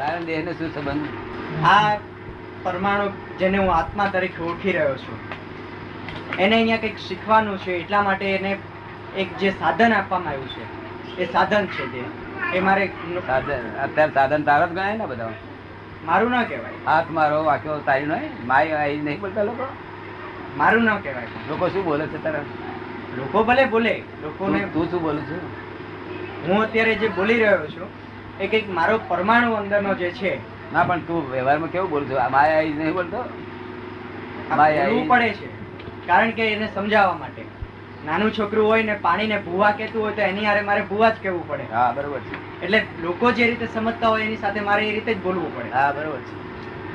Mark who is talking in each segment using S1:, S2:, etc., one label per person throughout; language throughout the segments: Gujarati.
S1: કારણ દેહ ને શું સંબંધ?
S2: આ પરમાણુ જેને હું આત્મા તરીકે ઓળખી રહ્યો છું એને અહીંયા કંઈક શીખવાનું છે, એટલા માટે એને એક જે સાધન આપવામાં આવ્યું છે એ સાધન છે જે એ મારે
S1: સાધન અત્યારે સાધન તારો જ ગણાય ને બધા.
S2: મારું ના કહેવાય.
S1: હાથ મારો વાક્યો તારી નો માય અહીં નહીં બોલતા લોકો.
S2: મારું ના કહેવાય.
S1: લોકો શું બોલે છે તારા?
S2: લોકો ભલે બોલે. લોકોને
S1: તું શું બોલું છું?
S2: હું અત્યારે જે બોલી રહ્યો છું એ કંઈક મારો પરમાણુ અંદરનો જે છે.
S1: ના પણ તું વ્યવહારમાં કેવું બોલું છું? માય અહીં નહીં બોલતો.
S2: માય અહીં પડે છે કારણ કે એને સમજાવવા માટે. નાનું છોકરું હોય ને પાણીને ભૂવા કહેતું હોય તો એની હારે મારે ભૂવા જ કહેવું પડે.
S1: હા બરોબર છે.
S2: એટલે લોકો જે રીતે સમજતા હોય એની સાથે મારે એ રીતે જ બોલવું પડે.
S1: હા બરોબર છે.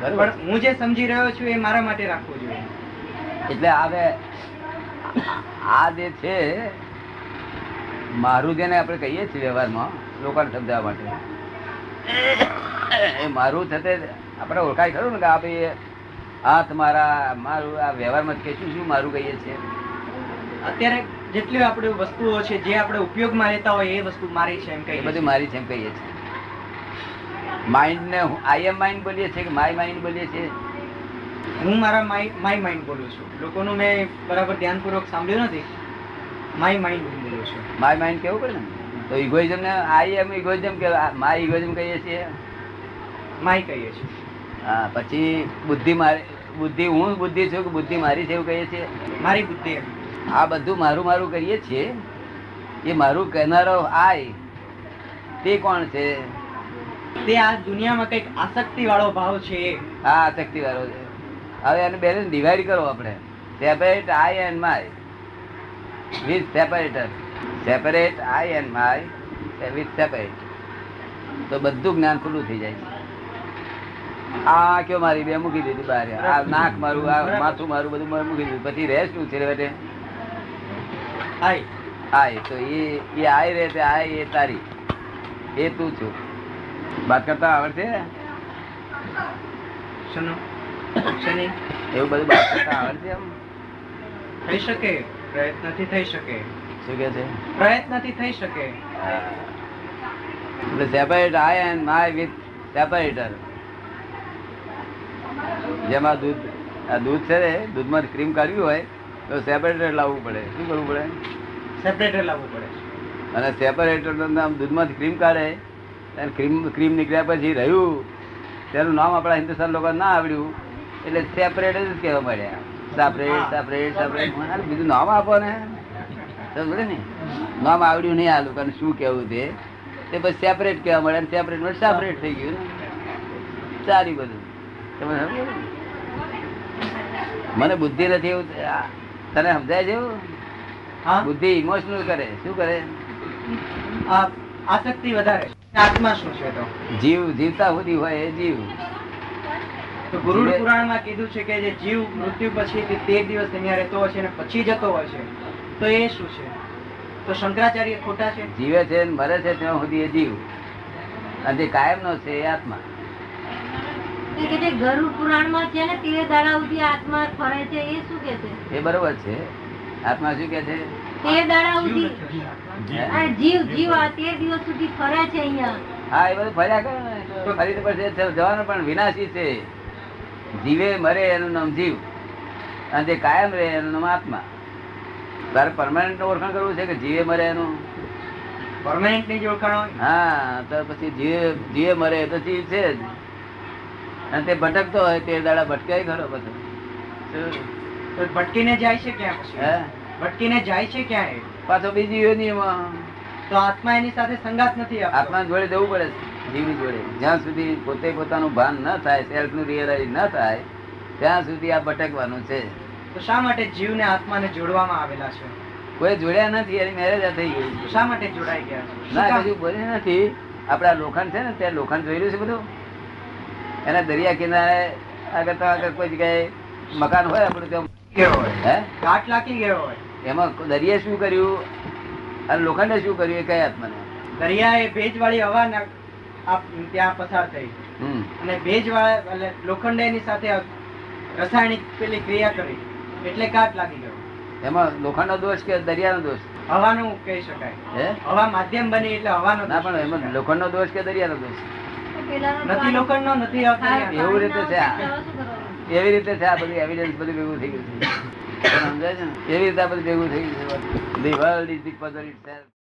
S2: પણ હું જે સમજી રહ્યો છું એ મારા માટે રાખવું જોઈએ.
S1: એટલે હવે આ જે છે મારું જેને આપણે કહીએ છીએ વ્યવહારમાં લોકોને સમજાવવા માટે એ મારું થતે આપણે ઓળખાય ખરું ને કે આ ભાઈ હાથ મારા મારું આ વ્યવહારમાં કે શું શું મારું કહીએ છીએ.
S2: અત્યારે જેટલી આપણે વસ્તુઓ છે જે આપણે ઉપયોગમાં લેતા હોય એ વસ્તુ મારી છે એમ કહીએ.
S1: બધી મારી છે એમ કહીએ છીએ. માઇન્ડ ને આઈ એમ માઇન્ડ બોલીએ છીએ કે માય માઇન્ડ બોલીએ છીએ?
S2: હું મારા માય માઇન્ડ બોલું છું. લોકોનું મેં બરાબર ધ્યાનપૂર્વક સાંભળ્યું નથી. માય માઇન્ડ બોલું છું.
S1: માય માઇન્ડ કેવું પડે ને તો ઇગોઇઝમ ને આઈ એમ ઇગોઇઝમ કે માય ઇગોઇઝમ કહીએ છીએ.
S2: માય કહીએ છીએ.
S1: હા પછી બુદ્ધિ મારી બુદ્ધિ હું બુદ્ધિ છું કે બુદ્ધિ મારી છે એવું કહીએ છીએ.
S2: મારી બુદ્ધિ.
S1: આ બધું મારું મારું કરીએ છીએ. એ મારું કહેનારો આય તે કોણ છે?
S2: તે આ દુનિયામાં કઈક આસક્તિ વાળો ભાવ છે.
S1: હા આસક્તિ વાળો છે. હવે એને બેલેન્સ ડિવાઈડ કરો આપણે. Separate I and my with separator. Separate I and my with separate તો બધું જ્ઞાન ખુલ્લું થઈ જાય. આ કયો મારી બે મૂકી દીધી બહાર. આ નાક મારું આ માથું મારું બધું મૂકી દીધું. પછી રહે શું છે બેટે? આય તો એ આય રે તે આય એ તારી એ તું છું. વાત કરતા આવડશે? એવું બધું વાત કરતા આવડશે? એમ
S2: થઈ શકે, પ્રયત્નથી થઈ શકે.
S1: શું કે છે?
S2: પ્રયત્નથી થઈ શકે.
S1: એટલે separate I and my with separator. જેમાં દૂધ આ દૂધ છે દૂધમાં ક્રીમ કાઢવી હોય તો સેપરેટર લાવવું પડે. શું કરવું પડે?
S2: સેપરેટર લાવવું પડે.
S1: અને સેપરેટર દૂધમાંથી ક્રીમ કાઢે અને ક્રીમ નીકળ્યા પછી રહ્યું તેનું નામ આપણા હિન્દુસ્તાન લોકો ના આવડ્યું એટલે સેપરેટ જ કહેવા મળ્યા. સેપરેટ સેપરેટ સેપરેટ બીજું નામ આપો ને સમજે ને. નામ આવડ્યું નહીં આ લોકોને શું કેવું તે પછી સેપરેટ કહેવા મળે અને સેપરેટ સેપરેટ થઈ ગયું ને સારી બધું. મને બુદ્ધિ નથી એવું તને સમજાય છે એવું? બુદ્ધિ ઇમોશનલ કરે. શું કરે?
S2: આસક્તિ વધારે. આત્મા શું છે? તો
S1: જીવ જીવતા સુધી હોય એ જીવ.
S2: તો ગુરુ પુરાણમાં કીધું છે કે જે જીવ મૃત્યુ પછી 13 દિવસ અહીંયા રહેતો હોય છે અને પછી જતો હોય છે તો એ શું છે? તો શંકરાચાર્ય ખોટા છે?
S1: જીવે છે મરે છે ત્યાં સુધી એ જીવ અને જે કાયમ નો છે એ આત્મા.
S3: ગરુડ પુરાણમાં છે ને 13 દાડા સુધી આત્મા ફરે છે એ શું કે છે?
S1: એ બરોબર છે. આત્મા શું કે છે?
S3: 13 દાડા સુધી જીવ જીવ 13 દિવસ સુધી ફરે છે અહીંયા.
S1: હા એ બધું ફર્યા કરે ને તો ફરી પછી જવાનું પણ વિનાશી છે. જીવે મરે એનું નામ જીવ અને જે કાયમ રહે એનું નામ આત્મા. તારે પરમાનન્ટ ઓળખાણ કરવું છે કે જીવે મરે એનું?
S2: પરમાનન્ટ ની જ ઓળખાણ હોય.
S1: હા તો પછી જીવે મરે તો જીવ છે જ અને તે ભટકતો હોય તે દાડા ભટકાય ખરો બધું.
S2: ભટકીને જાય છે ક્યાં? પછી ભટકીને જાય છે ક્યાં?
S1: પાછો બીજી યોનિમાં.
S2: તો આત્મા એની સાથે સંગાત નથી.
S1: આત્મા જોડે જવું પડે જીવની જોડે. જ્યાં સુધી પોતે પોતાનું ભાન ન થાય, સેલ્ફ નું રિયલાઇઝ ન થાય ત્યાં સુધી આ ભટકવાનું છે.
S2: તો શા માટે જીવને આત્માને જોડવામાં આવેલા છે?
S1: કોઈ જોડ્યા નથી. એની મેરેજ થઈ ગઈ.
S2: શા માટે જોડાઈ ગયા?
S1: ના કશું બોલી નથી. આપડા લોખંડ છે ને ત્યાં લોખંડ જોયેલું છે બધું. એના દરિયા કિનારે આગળ તો આગળ કોઈ જગ્યાએ મકાન હોય આપડે ત્યાં
S2: ઘાટ લાગી ગયો હોય
S1: એમાં દરિયા શું કર્યું અને લોખંડે શું કર્યું એ કઈ આત્માને?
S2: દરિયા એ ભેજ વાળી હવા ત્યાં પસાર થઈ અને ભેજ વાળા લોખંડ એની સાથે રાસાયણિક પેલી ક્રિયા કરી એટલે કાટ લાગી ગયો.
S1: એમાં લોખંડ નો દોષ કે દરિયાનો દોષ?
S2: હવાનું કહી શકાય. હવા માધ્યમ બની એટલે હવાનો.
S1: ના પણ એમાં લોખંડ નો દોષ કે દરિયાનો દોષ?
S3: પેલાનો તો
S2: નથી લોખંડનો, નથી આ કરિયાનો.
S1: એવું રીતે છે આ.
S3: દવા શું કરવાનું?
S1: એવી રીતે છે આ બધું એવિડન્સ બધું ભેગું થઈ ગયું છે સમજાય છે ને એવી રીતે આ બધું ભેગું થઈ ગયું છે The world is the puzzle itself.